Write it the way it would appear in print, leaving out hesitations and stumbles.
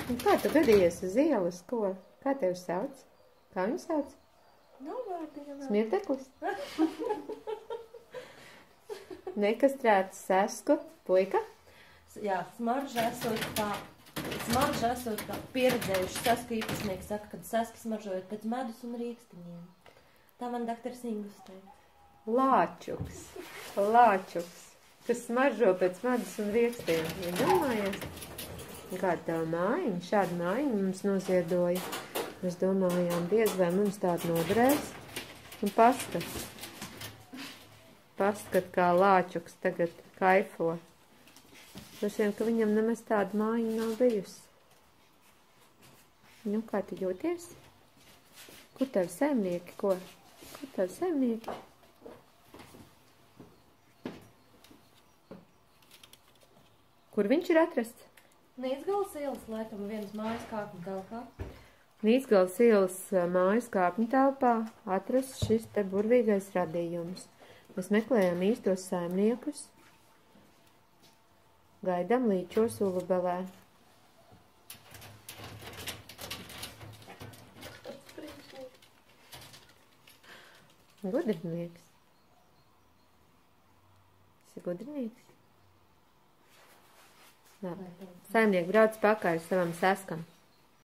Un kā tu gadījies uz ielas, ko? Kā tevi sauc? Kā viņu sauc? Nav vārdiņa. Smirdeklis? Nekastrēts sesku puika? Jā, smarža esot tā pieredzējuši sesku īpašnieki saka, kad seski smaržojot pēc medus un rīkstiņiem. Tā man doktors Ingus teica. Lāčuks. Lāčuks. Kas smaržo pēc medus un rīkstiņiem. Ja domājies? Kāda tā mājiņa? Šāda mājiņa mums noziedoja. Mēs domājām, diez vai mums tāda noderēs. Un paskat. Paskat, kā Lāčuks tagad kaifo. Droši vien, ka viņam nemaz tāda mājiņa nav bijusi. Nu, kā tu jūties? Kur tev saimnieki, ko? Kur tev saimnieki? Kur viņš ir atrasts? Nīcgales ielas, laikam, vienas mājas kāpņu telpā. Nīcgales ielas mājas kāpņu telpā atrasts šis te burvīgais radījums. Mēs meklējam īstos saimniekus. Gaidām līčos Ulubelē. Gudrinieks. Esi gudrinieks? Labi. Saimnieki brauc pakaļ savam seskam.